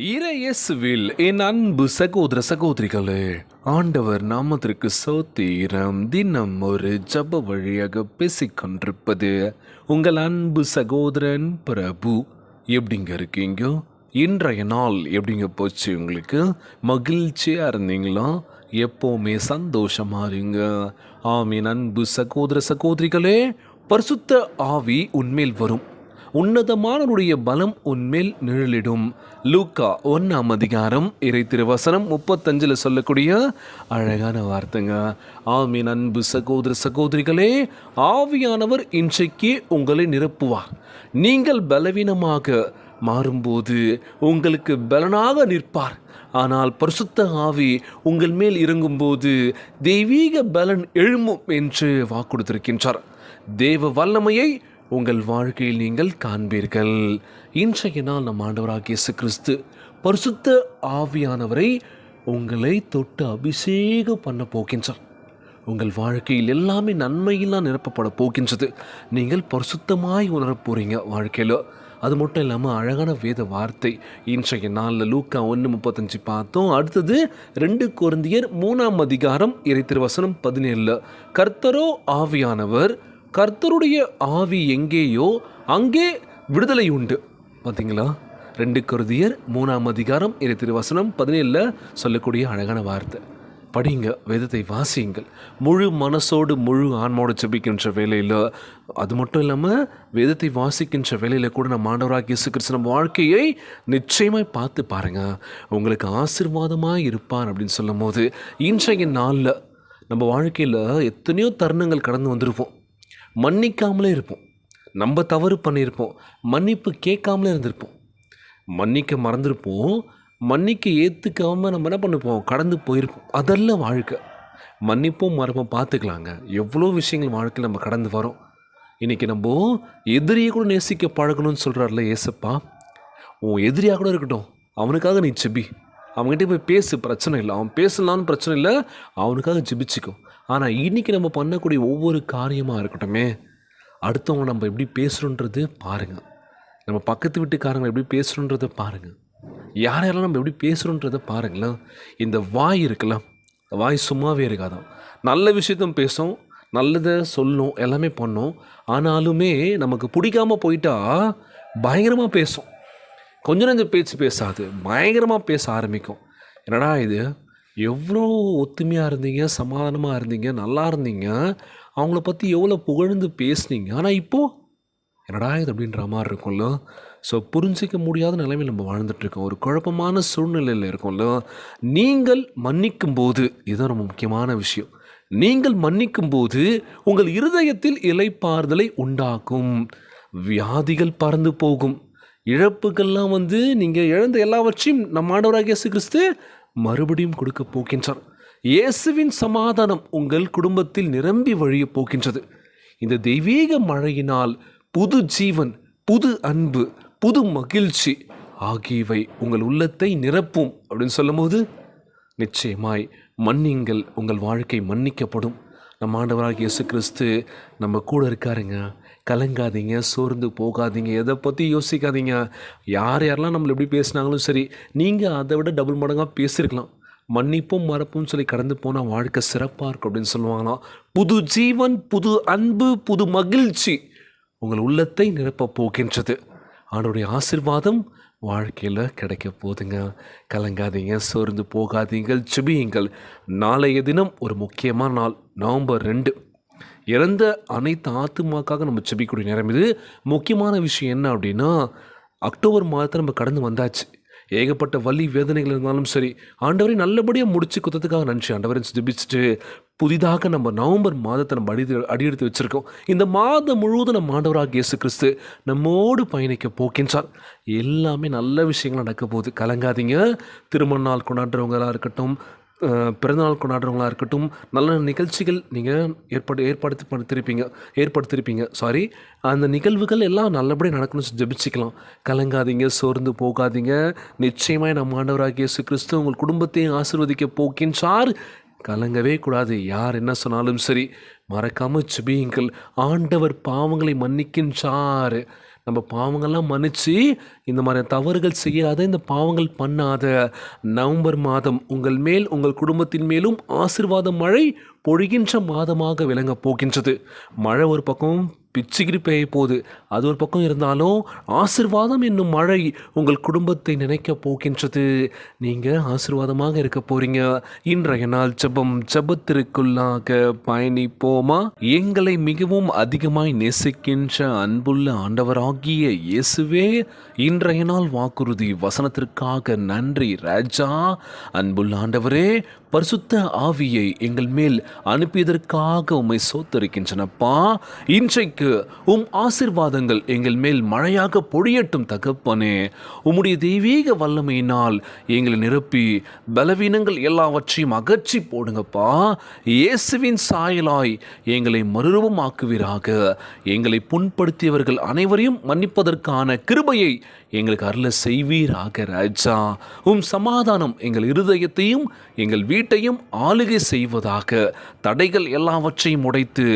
இறையேசுவில் என் அன்பு சகோதர சகோதரிகளே, ஆண்டவர் நாமத்திற்கு சோத்திரம். தினம் ஒரு ஜப வழியாக பேசிக்கொண்டிருப்பது உங்கள் அன்பு சகோதரன் பிரபு. எப்படிங்க இருக்கீங்க? இன்றைய நாள் எப்படிங்க போச்சு? உங்களுக்கு மகிழ்ச்சியாக இருந்தீங்களா? எப்போவுமே சந்தோஷமா இருங்க. ஆமீன். அன்பு சகோதர சகோதரிகளே, பரிசுத்த ஆவி உன்மேல் வரும், உன்னதமானவருடைய பலம் உன்மேல் நிழலிடும். லூக்கா 1 அதிகாரம் இறை திருவசனம் 35 சொல்லக்கூடிய அழகான வார்த்தைங்க. ஆமீன். அன்பு சகோதர சகோதரிகளே, ஆவியானவர் இன்றைக்கு உங்களை நிரப்புவார். நீங்கள் பலவீனமாக மாறும்போது உங்களுக்கு பலனாக நிற்பார். ஆனால் பரிசுத்த ஆவி உங்கள் மேல் இறங்கும்போது தெய்வீக பலன் எழும்பும் என்று வாக்குறுத்திருக்கின்றார். தேவ வல்லமையை உங்கள் வாழ்க்கையில் நீங்கள் காண்பீர்கள். இன்றைய நாள் நம் ஆண்டவராகிய இயேசு கிறிஸ்து பரிசுத்த ஆவியானவரை உங்களை தொட்டு அபிஷேகம் பண்ண போகின்றார். உங்கள் வாழ்க்கையில் எல்லாமே நன்மையெல்லாம் நிரப்பப்பட போகின்றது. நீங்கள் பரிசுத்தமாய் உணரப் போகிறீங்க வாழ்க்கையில். அது மட்டும் இல்லாமல் அழகான வேத வார்த்தை இன்றைய நாளில் லூக்கா 1:35 பார்த்தோம். அடுத்தது 2 கொரிந்தியர் 3 அதிகாரம் இறை திருவசனம் 17. கர்த்தரோ ஆவியானவர், கர்த்தருடைய ஆவி எங்கேயோ அங்கே விடுதலை உண்டு. பார்த்தீங்களா? 2 கொரிந்தியர் 3 அதிகாரம் இறை திருவசனம் 17 சொல்லக்கூடிய அழகான வார்த்தை. படிங்க, வேதத்தை வாசியுங்கள். முழு மனசோடு முழு ஆன்மாவோடு ஜெபிக்கின்ற வேலையில், அது மட்டும் இல்லாமல் வேதத்தை வாசிக்கின்ற வேலையில் கூட நம்ம ஆண்டவராகிய இயேசு கிறிஸ்து நம்ம வாழ்க்கையை நிச்சயமாக பார்த்து பாருங்கள். உங்களுக்கு ஆசீர்வாதமாக இருப்பார் அப்படின்னு சொல்லும் போது, இன்றைய நாளில் நம்ம வாழ்க்கையில் எத்தனையோ தருணங்கள் கடந்து வந்திருப்போம். மன்னிக்காமலே இருப்போம். நம்ம தவறு பண்ணியிருப்போம், மன்னிப்பு கேட்காமலே இருந்திருப்போம். மன்னிக்க மறந்துருப்போம், மன்னிக்க ஏற்றுக்காமல் நம்ம என்ன பண்ணிப்போம், கடந்து போயிருப்போம். அதெல்லாம் வாழ்க்கை. மன்னிப்போம் மறப்போம், பார்த்துக்கலாங்க. எவ்வளோ விஷயங்கள் வாழ்க்கையில் நம்ம கடந்து வரோம். இன்றைக்கி நம்ம எதிரியை கூட நேசிக்க பழகணும்னு சொல்கிறார்ல ஏசப்பா. உன் எதிரியாக கூட இருக்கட்டும், அவனுக்காக நீ ஜெபி. அவங்ககிட்ட போய் பேசு, பிரச்சனை இல்லை. அவன் பேசலான்னு பிரச்சனை இல்லை, அவனுக்காக ஜெபிச்சுக்கோ. ஆனால் இன்றைக்கி நம்ம பண்ணக்கூடிய ஒவ்வொரு காரியமாக இருக்கட்டுமே, அடுத்தவங்க நம்ம எப்படி பேசுகிறோன்றது பாருங்கள். நம்ம பக்கத்து வீட்டுக்காரங்க எப்படி பேசுகிறோன்றதை பாருங்கள். யாரெல்லாம் நம்ம எப்படி பேசுகிறோன்றதை பாருங்களேன். இந்த வாய் இருக்கலாம், வாய் சும்மாவே இருக்காதான். நல்ல விஷயத்தையும் பேசும், நல்லதை சொல்லும், எல்லாமே பண்ணோம். ஆனாலுமே நமக்கு பிடிக்காமல் போயிட்டா பயங்கரமாக பேசும். கொஞ்சம் நஞ்சம் பேச்சு பேசாது, பயங்கரமாக பேச ஆரம்பிக்கும். என்னடா இது, எவ்வளோ ஒத்துமையாக இருந்தீங்க, சமாதானமாக இருந்தீங்க, நல்லா இருந்தீங்க, அவங்கள பற்றி எவ்வளோ புகழ்ந்து பேசுனீங்க, ஆனால் இப்போது என்னடா இது அப்படின்ற மாதிரி இருக்கும்ல. ஸோ புரிஞ்சிக்க முடியாத நிலைமையில் நம்ம வாழ்ந்துட்டுருக்கோம். ஒரு குழப்பமான சூழ்நிலையில் இருக்கோம்ல. நீங்கள் மன்னிக்கும் போது, இதுதான் ரொம்ப முக்கியமான விஷயம், நீங்கள் மன்னிக்கும் போது உங்கள் இருதயத்தில் இளைப்பாறுதலை உண்டாக்கும். வியாதிகள் பறந்து போகும். இழப்புகள்லாம் நீங்கள் இழந்த எல்லாவற்றையும் நம் ஆண்டவராகிய இயேசு கிறிஸ்து மறுபடியும் கொடுக்க போகின்றார். இயேசுவின் சமாதானம் உங்கள் குடும்பத்தில் நிரம்பி வழிய போகின்றது. இந்த தெய்வீக மழையினால் புது ஜீவன், புது அன்பு, புது மகிழ்ச்சி ஆகியவை உங்கள் உள்ளத்தை நிரப்பும் அப்படின்னு சொல்லும் போது நிச்சயமாய் மன்னிங்கள், உங்கள் வாழ்க்கை மன்னிக்கப்படும். நம்ம ஆண்டவராகிய இயேசு கிறிஸ்து நம்ம கூட இருக்காருங்க. கலங்காதீங்க, சோர்ந்து போகாதீங்க, எதை பற்றி யோசிக்காதீங்க. யாரெல்லாம் நம்மளை எப்படி பேசினாங்களும் சரி, நீங்கள் அதை விட டபுள் மடங்காக பேசியிருக்கலாம். மன்னிப்பும் மறப்பும் சொல்லி கடந்து போனால் வாழ்க்கை சிறப்பாக இருக்கும் அப்படின்னு சொல்லுவாங்களாம். புது ஜீவன், புது அன்பு, புது மகிழ்ச்சி உங்கள் உள்ளத்தை நிரப்ப போகின்றது. அவனுடைய ஆசீர்வாதம் வாழ்க்கையில் கிடைக்க போதுங்க. கலங்காதீங்க, சோர்ந்து போகாதீங்கள், ஜெபியுங்கள். நாளைய தினம் ஒரு முக்கியமான நாள், நவம்பர் 2. இறந்த அனைத்து ஆத்துமாக்காக நம்ம ஜெபிக்கக்கூடிய நேரம் இது. முக்கியமான விஷயம் என்ன அப்படின்னா, அக்டோபர் மாதத்தை நம்ம கடந்து வந்தாச்சு. ஏகப்பட்ட வலி வேதனைகள் இருந்தாலும் சரி, ஆண்டவரை நல்லபடியாக முடிச்சு குத்தத்துக்காக நன்றி ஆண்டவரை ஜெபிச்சுட்டு புதிதாக நம்ம நவம்பர் மாதத்தை நம்ம அடியெடுத்து வச்சுருக்கோம். இந்த மாதம் முழுவதும் நம்ம ஆண்டவராகிய இயேசு கிறிஸ்து நம்மோடு பயணிக்க போக்கின்றார். எல்லாமே நல்ல விஷயங்கள் நடக்க போகுது. கலங்காதீங்க. திருமண நாள் கொண்டாடுறவங்களாக இருக்கட்டும், பிறந்தநாள் கொண்டாடுறவங்களாக இருக்கட்டும், நல்ல நிகழ்ச்சிகள் நீங்கள் ஏற்படுத்தியிருப்பீங்க. அந்த நிகழ்வுகள் எல்லாம் நல்லபடியாக நடக்கணும்னு ஜெபிச்சுக்கலாம். கலங்காதீங்க, சோர்ந்து போகாதீங்க. நிச்சயமாக நம்ம ஆண்டவராகிய இயேசு கிறிஸ்து உங்கள் குடும்பத்தையும் ஆசீர்வதிக்க போக்கின்றார். கலங்கவே கூடாது. யார் என்ன சொன்னாலும் சரி, மறக்காமல் ஜெபியுங்கள். ஆண்டவர் பாவங்களை மன்னிக்கின்றார். நம்ம பாவங்கள்லாம் மன்னிச்சு இந்த மாதிரி தவறுகள் செய்யாத, இந்த பாவங்கள் பண்ணாத. நவம்பர் மாதம் உங்கள் மேல் உங்கள் குடும்பத்தின் மேலும் ஆசீர்வாத மழை பொழிகின்ற மாதமாக விளங்கப் போகின்றது. மழை ஒரு பக்கம் பிச்சுக்கிட்டு பெய்ய போகுது, அது ஒரு பக்கம் இருந்தாலும் ஆசீர்வாதம் என்னும் மழை உங்கள் குடும்பத்தை நினைக்க போகின்றது. நீங்கள் ஆசீர்வாதமாக இருக்க போறீங்க. இன்றைய நாள் ஜெபத்திற்குள்ளாக பயணிப்போமா? எங்களை மிகவும் அதிகமாய் நேசிக்கின்ற அன்புள்ள ஆண்டவராகிய இயேசுவே, இன்றைய நாள் வாக்குறுதி வசனத்திற்காக நன்றி ராஜா. அன்புள்ள ஆண்டவரே, பரிசுத்த ஆவியை எங்கள் மேல் அனுப்பியதற்காக உம்மை சோத்தரிக்கின்றனப்பா. இன்றைக்கு ஆசீர்வாதங்கள் எங்கள் மேல் மழையாக பொழியட்டும் தகப்பனே. உம்முடைய தெய்வீக வல்லமையினால் எங்களை நிரப்பி பலவீனங்கள் எல்லாவற்றையும் அகற்றி போடுங்கப்பா. இயேசுவின் சாயலாய் எங்களை மறுரூபமாக்குவீராக. எங்களை புண்படுத்தியவர்கள் அனைவரையும் மன்னிப்பதற்கான கிருபையை எங்களுக்கு அருள செய்வீராக ராஜா. சமாதானம் எங்கள் இருதயத்தையும் எங்கள் வீட்டையும் ஆளுகை செய்வதாக. தடைகள் எல்லாவற்றையும் உடைத்து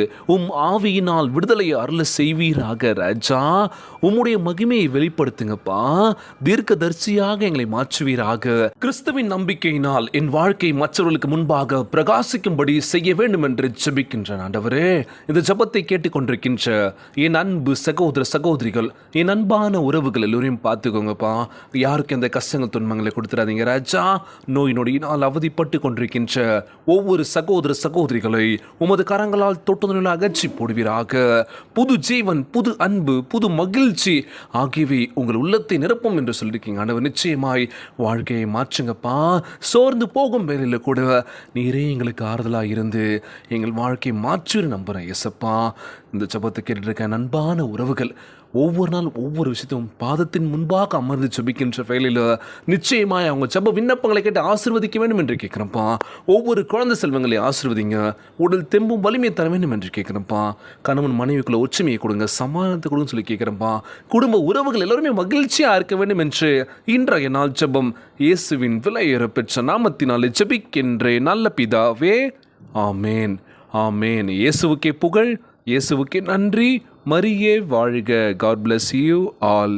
ஆவியினால் விடுதலையை அருள செய்வீராக ராஜா. உம்முடைய மகிமையை வெளிப்படுத்துங்கப்பா. தீர்க்கதரிசியாக எங்களை மாற்றுவீராக. கிறிஸ்துவின் நம்பிக்கையினால் என் வாழ்க்கை மற்றவர்களுக்கு முன்பாக பிரகாசிக்கும்படி செய்ய வேண்டும் என்று ஜெபிக்கின்ற ஆண்டவரே, இந்த ஜெபத்தை கேட்டுக்கொண்டிருக்கின்ற என் அன்பு சகோதர சகோதரிகள், என் அன்பான உறவுகள் எல்லோரையும் பார்த்துக்கோங்கப்பா. யாருக்கு எந்த கஷ்டங்கள் துன்பங்களை கொடுத்துடாதீங்க ராஜா. நோய் நொடியினால் அவதிப்பட்டு கொண்டிருக்கின்ற ஒவ்வொரு சகோதர சகோதரிகளை உமது கரங்களால் தொட்டுதலால் அகற்றி போடுவீராக. புது ஜீவன், புது அன்பு, புது மகிழ்ச்சி ஆகியவை உங்கள் உள்ளத்தை நிரப்பும் என்று சொல்லியிருக்கீங்க ஆண்டவர். நிச்சயமாய் வாழ்க்கையை மாற்றுங்கப்பா. சோர்ந்து போகும் வேலையில் கூட நீரே எங்களுக்கு ஆறுதலாக இருந்து எங்கள் வாழ்க்கையை மாற்றி நம்புகிறேன் இயேசப்பா. இந்த ஜெபத்தை கேட்டுருக்க அன்பான உறவுகள் ஒவ்வொரு நாள் ஒவ்வொரு விஷயத்தையும் பாதத்தின் முன்பாக அமர்ந்து ஜெபிக்கின்ற வேலையில் நிச்சயமாய் அவங்க ஜெப விண்ணப்பங்களை கேட்டு ஆசீர்வதிக்க வேண்டும் என்று கேட்குறப்பா. ஒவ்வொரு குழந்தை செல்வங்களை ஆசீர்வதிங்க. உடல் தெம்பும் வலிமையை தர வேண்டும் என்று கேட்குறப்பா. கணவன் மனைவிக்குள்ள ஒற்றுமையை கொடுங்க, சமாதானத்தை கொடுங்க சொல்லி கேட்குறப்பா. குடும்ப உறவுகள் எல்லாருமே மகிழ்ச்சியாக இருக்க வேண்டும் என்று இன்றைய நாள் ஜெபம் இயேசுவின் விலையேற பெற்ற நாமத்தினாலே ஜெபிக்கின்ற நல்ல பிதாவே, ஆமேன் ஆமேன். இயேசுவுக்கே புகழ், இயேசுவுக்கே நன்றி. மரியே வாழ்க. God bless you all.